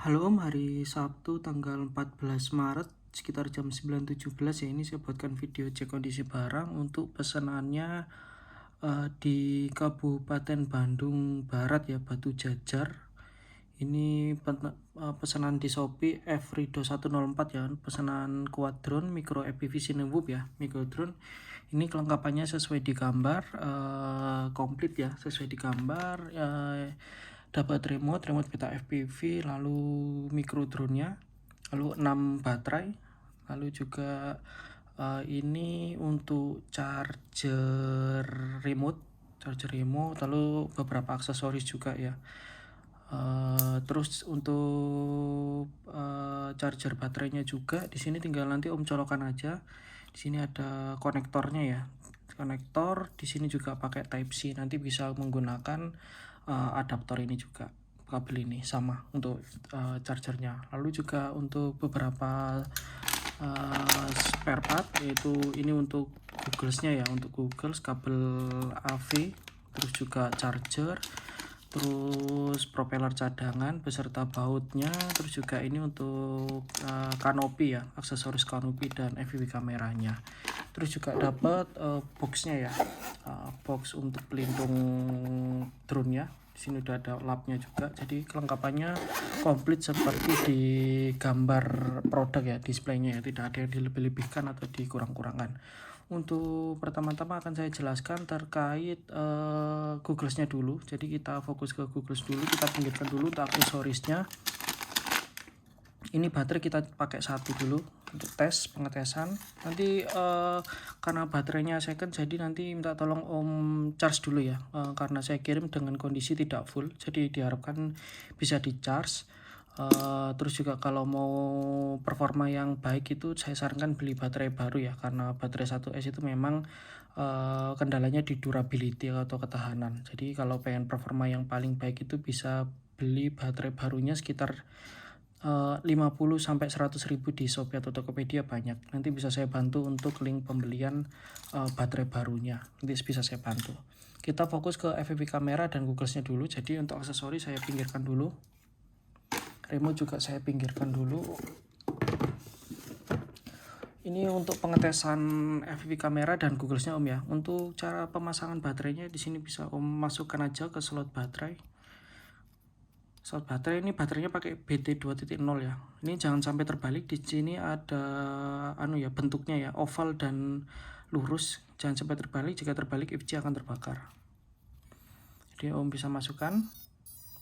Halo Om, hari Sabtu tanggal 14 Maret sekitar jam 9.17 ya, ini saya buatkan video cek kondisi barang untuk pesanannya di Kabupaten Bandung Barat ya, Batu Jajar. Ini pesanan di Shopee Frido 104 ya, pesanan quad drone micro FPV Cinewhoop ya, micro drone. Ini kelengkapannya sesuai di gambar, komplit ya, sesuai di gambar. Dapat remote peta FPV, lalu micro drone-nya, lalu 6 baterai, lalu juga ini untuk charger remote, lalu beberapa aksesoris juga ya. Terus untuk charger baterainya juga di sini tinggal nanti Om colokan aja. Di sini ada konektornya ya. Konektor di sini juga pakai Type C. Nanti bisa menggunakan adaptor ini juga. Kabel ini sama untuk chargernya. Lalu juga untuk beberapa spare part, yaitu ini untuk Google-nya ya, untuk Google kabel AV, terus juga charger, terus propeller cadangan beserta bautnya, terus juga ini untuk kanopi ya, aksesoris kanopi dan FPV kameranya. Terus juga dapat boxnya ya, box untuk pelindung drone-nya. Di sini udah ada lapnya juga, jadi kelengkapannya komplit seperti di gambar produk ya, displaynya ya, tidak ada yang dilebih-lebihkan atau dikurang-kurangkan. Untuk pertama-tama akan saya jelaskan terkait Google-nya dulu. Jadi kita fokus ke Google dulu, kita pinggirkan dulu untuk aksesorisnya. Ini baterai kita pakai satu dulu untuk tes pengetesan. Nanti karena baterainya second, jadi nanti minta tolong Om charge dulu ya, karena saya kirim dengan kondisi tidak full, jadi diharapkan bisa di charge. Terus juga kalau mau performa yang baik itu saya sarankan beli baterai baru ya, karena baterai 1S itu memang kendalanya di durability atau ketahanan. Jadi kalau pengen performa yang paling baik itu bisa beli baterai barunya sekitar 50-100 ribu di Shopee atau Tokopedia banyak. Nanti bisa saya bantu untuk link pembelian baterai barunya. Nanti bisa saya bantu. Kita fokus ke FPV kamera dan Google-nya dulu. Jadi untuk aksesoris saya pinggirkan dulu. Remote juga saya pinggirkan dulu. Ini untuk pengetesan FPV kamera dan Google-nya Om ya. Untuk cara pemasangan baterainya di sini bisa Om masukkan aja ke slot baterai. Slot baterai ini baterainya pakai BT 2.0 ya. Ini jangan sampai terbalik, di sini ada ya bentuknya ya, oval dan lurus. Jangan sampai terbalik, jika terbalik FG akan terbakar. Jadi Om bisa masukkan,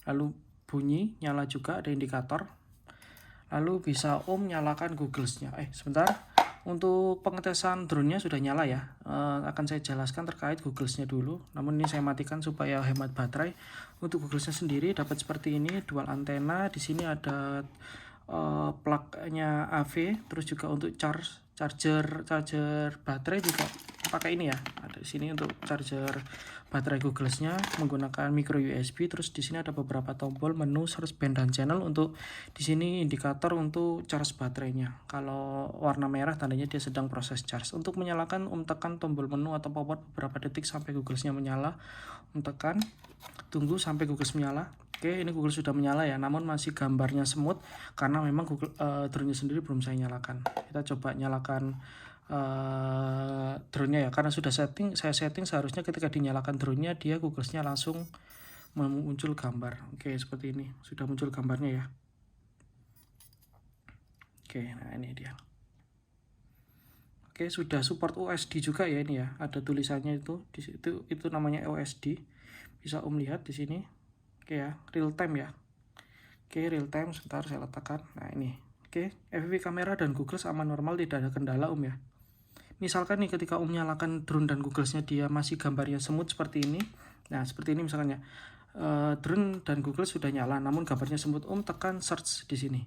lalu bunyi, nyala juga, ada indikator. Lalu bisa Om nyalakan Google-nya. Sebentar. Untuk pengetesan drone-nya sudah nyala ya. Akan saya jelaskan terkait Google-nya dulu. Namun ini saya matikan supaya hemat baterai. Untuk Google-nya sendiri dapat seperti ini, dual antena. Di sini ada plug-nya AV, terus juga untuk charger baterai juga pakai ini ya. Ada di sini untuk charger baterai Google-nya menggunakan micro USB. Terus di sini ada beberapa tombol menu, search band dan channel. Untuk di sini indikator untuk charge baterainya. Kalau warna merah tandanya dia sedang proses charge. Untuk menyalakan tekan tombol menu atau power beberapa detik sampai Google-nya menyala. Tekan, tunggu sampai Google menyala. Oke, ini Google sudah menyala ya, namun masih gambarnya semut karena memang Google drone-nya sendiri belum saya nyalakan. Kita coba nyalakan drone-nya ya, karena sudah saya setting seharusnya ketika dinyalakan drone-nya dia Google-nya langsung muncul gambar. Oke, seperti ini. Sudah muncul gambarnya ya. Oke, nah ini dia. Oke, sudah support OSD juga ya ini ya. Ada tulisannya itu di situ, itu namanya OSD. Bisa Om lihat di sini. Oke ya, real time ya. Oke, real time, sebentar saya letakkan. Nah, ini. Oke, FPV kamera dan Google sama normal, tidak ada kendala Om ya. Misalkan nih ketika Om nyalakan drone dan Google-nya dia masih gambarnya semut seperti ini. Nah, seperti ini misalnya. Drone dan Google sudah nyala namun gambarnya semut, Om tekan search di sini.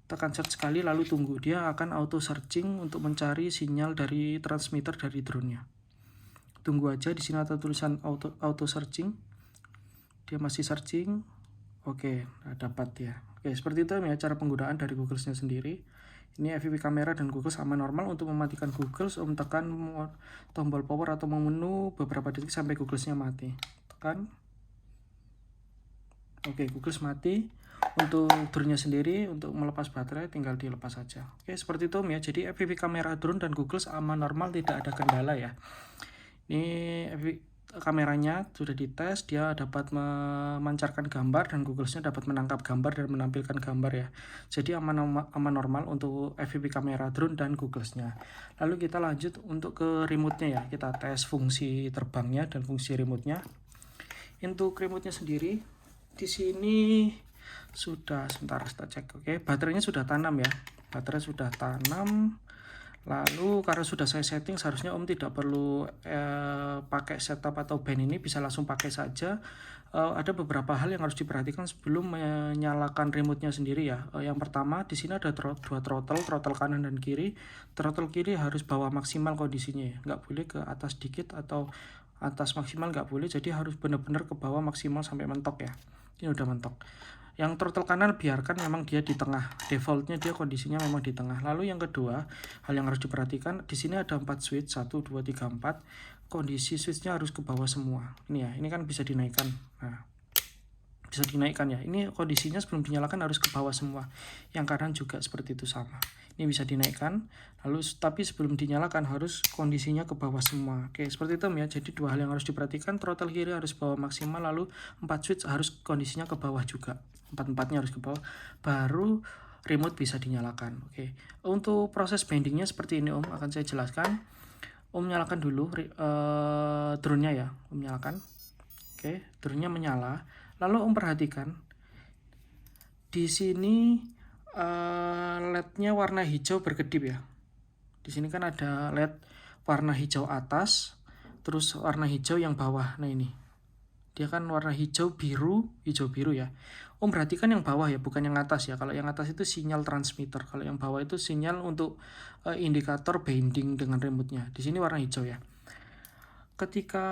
Tekan search sekali lalu tunggu, dia akan auto searching untuk mencari sinyal dari transmitter dari drone-nya. Tunggu aja, di sini ada tulisan auto searching. Dia masih searching. Oke, nah dapat ya. Oke, seperti itu ya cara penggunaan dari Google-nya sendiri. Ini FPV kamera dan Google sama normal. Untuk mematikan Google, Om tekan tombol power atau menu beberapa detik sampai Google-nya mati. Tekan. Oke, Googles mati. Untuk drone-nya sendiri, untuk melepas baterai tinggal dilepas saja. Oke, seperti itu ya. Jadi FPV kamera drone dan Googles aman normal, tidak ada kendala ya. Ini kameranya sudah dites, dia dapat memancarkan gambar dan Googlesnya dapat menangkap gambar dan menampilkan gambar ya. Jadi aman normal untuk FPV kamera drone dan Googlesnya. Lalu kita lanjut untuk ke remote-nya ya. Kita tes fungsi terbangnya dan fungsi remote-nya. Untuk remote-nya sendiri di sini sudah, sebentar kita cek. Oke, baterainya sudah tanam ya. Baterai sudah tanam. Lalu karena sudah saya setting, seharusnya Om tidak perlu pakai setup atau band ini, bisa langsung pakai saja. Ada beberapa hal yang harus diperhatikan sebelum menyalakan remote-nya sendiri ya. Yang pertama, di sini ada dua throttle kanan dan kiri. Throttle kiri harus bawah maksimal kondisinya ya, nggak boleh ke atas dikit atau atas maksimal, nggak boleh. Jadi harus benar-benar ke bawah maksimal sampai mentok ya. Ini udah mentok. Yang throttle kanan biarkan memang dia di tengah, defaultnya dia kondisinya memang di tengah. Lalu yang kedua, hal yang harus diperhatikan, di sini ada 4 switch, 1, 2, 3, 4. Kondisi switchnya harus ke bawah semua. Ini ya, ini kan bisa dinaikkan. Nah, bisa dinaikkan ya. Ini kondisinya sebelum dinyalakan harus ke bawah semua. Yang kanan juga seperti itu sama. Ini bisa dinaikkan, lalu tapi sebelum dinyalakan harus kondisinya ke bawah semua. Oke, seperti itu ya. Jadi dua hal yang harus diperhatikan, throttle kiri harus bawah maksimal, lalu 4 switch harus kondisinya ke bawah juga. 4-4-nya harus ke bawah, baru remote bisa dinyalakan. Oke, untuk proses bendingnya seperti ini Om, akan saya jelaskan. Om nyalakan dulu drone-nya ya, Om nyalakan. Oke, drone-nya menyala. Lalu Om perhatikan di sini LED-nya warna hijau berkedip ya. Di sini kan ada LED warna hijau atas, terus warna hijau yang bawah. Nah ini, dia kan warna hijau biru ya. Om perhatikan yang bawah ya, bukan yang atas ya. Kalau yang atas itu sinyal transmitter, kalau yang bawah itu sinyal untuk indikator bending dengan remote-nya. Di sini warna hijau ya. Ketika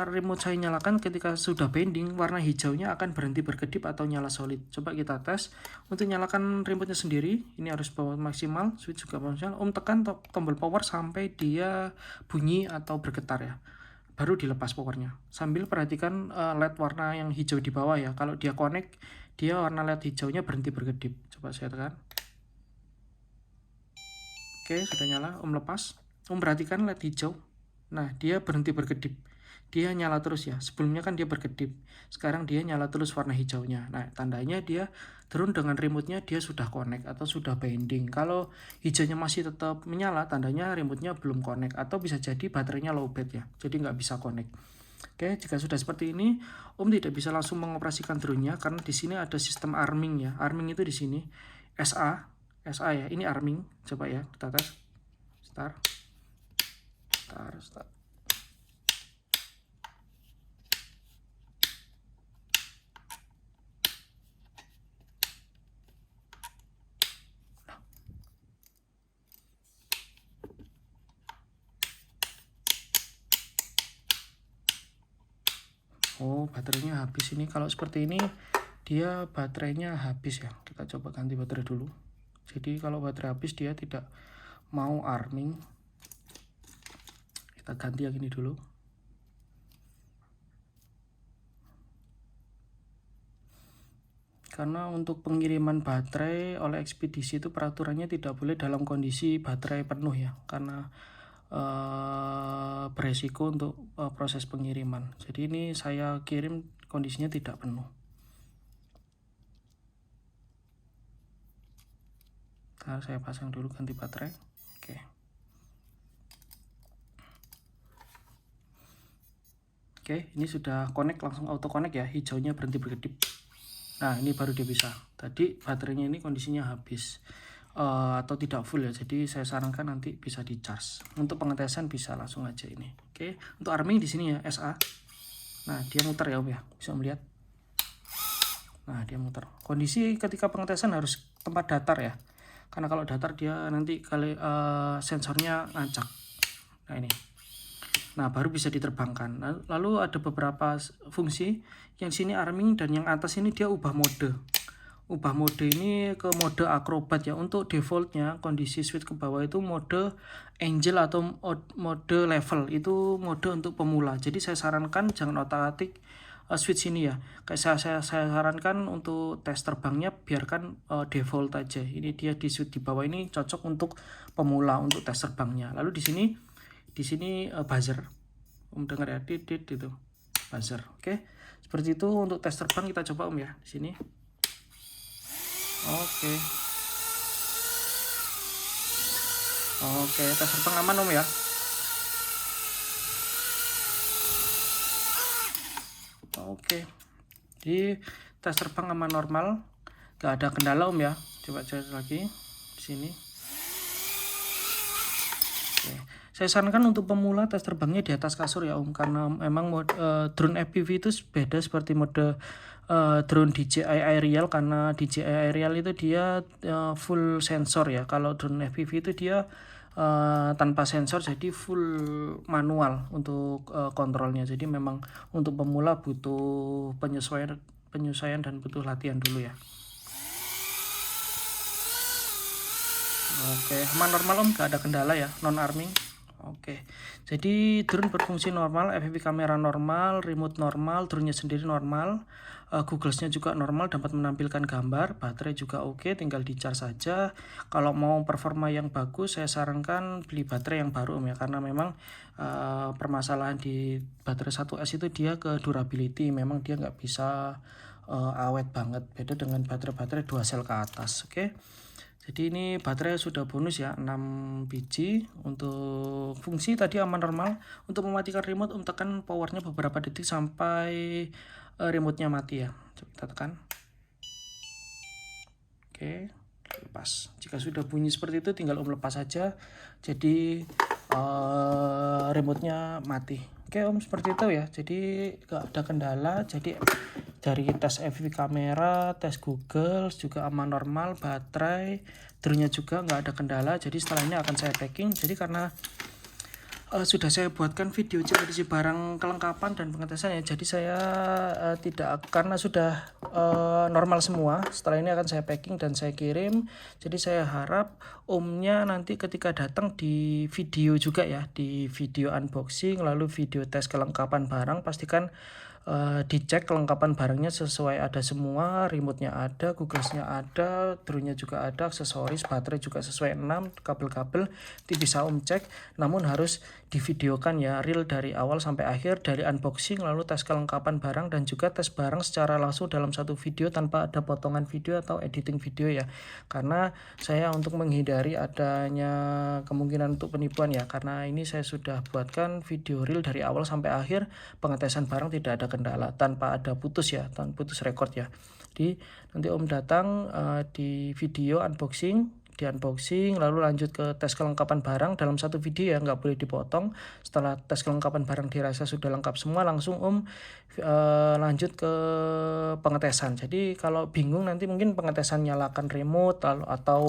remote saya nyalakan, ketika sudah bending, warna hijaunya akan berhenti berkedip atau nyala solid. Coba kita tes. Untuk nyalakan remote-nya sendiri, ini harus bawah maksimal, switch juga bawah maksimal. Om tekan tombol power sampai dia bunyi atau bergetar ya. Baru dilepas powernya. Sambil perhatikan LED warna yang hijau di bawah ya. Kalau dia connect, dia warna LED hijaunya berhenti berkedip. Coba saya tekan. Oke, sudah nyala. Om lepas. Om perhatikan LED hijau. Nah, dia berhenti berkedip. Dia nyala terus ya. Sebelumnya kan dia berkedip. Sekarang dia nyala terus warna hijaunya. Nah, tandanya dia drone dengan remote-nya dia sudah connect atau sudah binding. Kalau hijaunya masih tetap menyala, tandanya remote-nya belum connect. Atau bisa jadi baterainya lowbat ya. Jadi nggak bisa connect. Oke, jika sudah seperti ini, Om tidak bisa langsung mengoperasikan drone-nya karena di sini ada sistem arming ya. Arming itu di sini SA ya. Ini arming. Coba ya, kita tes. Start. Oh, baterainya habis ini. Kalau seperti ini dia baterainya habis ya. Kita coba ganti baterai dulu. Jadi kalau baterai habis dia tidak mau arming. Kita ganti yang ini dulu. Karena untuk pengiriman baterai oleh ekspedisi itu peraturannya tidak boleh dalam kondisi baterai penuh ya. Karena beresiko untuk proses pengiriman. Jadi ini saya kirim kondisinya tidak penuh. Nah, saya pasang dulu ganti baterai. Oke, ini sudah connect, langsung auto connect ya. Hijaunya berhenti berkedip. Nah, ini baru dia bisa. Tadi baterainya ini kondisinya habis atau tidak full ya. Jadi saya sarankan nanti bisa di charge. Untuk pengetesan bisa langsung aja ini. Oke, untuk arming di sini ya SA. Nah, dia muter ya Om ya. Bisa melihat. Nah, dia muter. Kondisi ketika pengetesan harus tempat datar ya. Karena kalau datar dia nanti kali sensornya ngacak. Nah, ini. Nah, baru bisa diterbangkan. Lalu ada beberapa fungsi. Yang sini arming dan yang atas ini dia ubah mode. Ubah mode ini ke mode akrobat ya. Untuk defaultnya kondisi switch ke bawah itu mode angel atau mode level. Itu mode untuk pemula. Jadi saya sarankan jangan otak-atik switch ini ya. Kayak saya sarankan untuk tes terbangnya biarkan default aja. Ini dia di switch di bawah ini cocok untuk pemula untuk tes terbangnya. Lalu di sini buzzer. Dengar ya, dit itu buzzer. Oke. Seperti itu untuk tes terbang kita coba ya di sini. Oke. Oke, tes terbang aman ya. Oke. Jadi tes terbang aman normal, gak ada kendala ya. Coba cek lagi di sini. Oke. Saya sarankan untuk pemula tes terbangnya di atas kasur ya karena memang mode drone FPV itu beda seperti mode drone DJI Aerial, karena DJI Aerial itu dia full sensor ya. Kalau drone FPV itu dia tanpa sensor, jadi full manual untuk kontrolnya. Jadi memang untuk pemula butuh penyesuaian dan butuh latihan dulu ya. Oke, aman normal gak ada kendala ya, non arming. Oke, jadi drone berfungsi normal, FPV kamera normal, remote normal, drone-nya sendiri normal, Google-nya juga normal, dapat menampilkan gambar, baterai juga oke, tinggal di-charge saja. Kalau mau performa yang bagus, saya sarankan beli baterai yang baru ya, karena memang permasalahan di baterai 1S itu dia ke durability, memang dia nggak bisa awet banget, beda dengan baterai-baterai 2 sel ke atas. Oke. Jadi ini baterai sudah bonus ya, 6 biji. Untuk fungsi tadi aman normal. Untuk mematikan remote tekan powernya beberapa detik sampai remote-nya mati ya. Coba kita tekan. Oke, lepas. Jika sudah bunyi seperti itu tinggal lepas saja. Jadi remote-nya mati. Oke seperti itu ya. Jadi gak ada kendala. Jadi dari tes FPV kamera, tes Google juga aman normal, baterai, drone-nya juga nggak ada kendala. Jadi setelah ini akan saya packing. Jadi karena sudah saya buatkan video kondisi barang kelengkapan dan pengetesan ya. Jadi saya tidak, karena sudah normal semua. Setelah ini akan saya packing dan saya kirim. Jadi saya harap omnya nanti ketika datang di video juga ya, di video unboxing lalu video tes kelengkapan barang, pastikan dicek kelengkapan barangnya sesuai, ada semua, remote-nya ada, Google-nya ada, drone-nya juga ada, aksesoris, baterai juga sesuai 6, kabel-kabel bisa cek, namun harus divideokan ya, real dari awal sampai akhir, dari unboxing lalu tes kelengkapan barang dan juga tes barang secara langsung dalam satu video tanpa ada potongan video atau editing video ya, karena saya untuk menghindari adanya kemungkinan untuk penipuan ya, karena ini saya sudah buatkan video real dari awal sampai akhir, pengetesan barang tidak ada kendala tanpa ada putus ya, tanpa putus record ya. Jadi nanti Om datang di video unboxing, lalu lanjut ke tes kelengkapan barang dalam satu video ya, nggak boleh dipotong. Setelah tes kelengkapan barang dirasa sudah lengkap semua, langsung Om lanjut ke pengetesan. Jadi kalau bingung nanti mungkin pengetesan nyalakan remote atau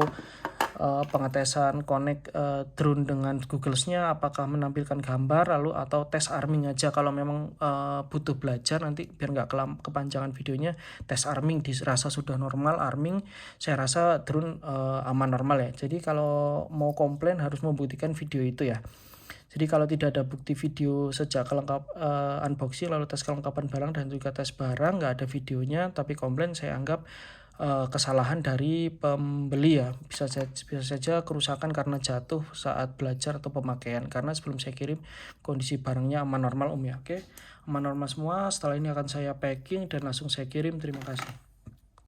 pengetesan connect drone dengan Google-nya apakah menampilkan gambar, lalu atau tes arming aja kalau memang butuh belajar nanti biar nggak kepanjangan videonya, tes arming dirasa sudah normal arming, saya rasa drone aman normal ya. Jadi kalau mau komplain harus membuktikan video itu ya. Jadi kalau tidak ada bukti video sejak unboxing lalu tes kelengkapan barang dan juga tes barang nggak ada videonya tapi komplain, saya anggap kesalahan dari pembeli ya, bisa saja kerusakan karena jatuh saat belajar atau pemakaian, karena sebelum saya kirim kondisi barangnya aman normal ya. Oke, aman normal semua. Setelah ini akan saya packing dan langsung saya kirim. Terima kasih.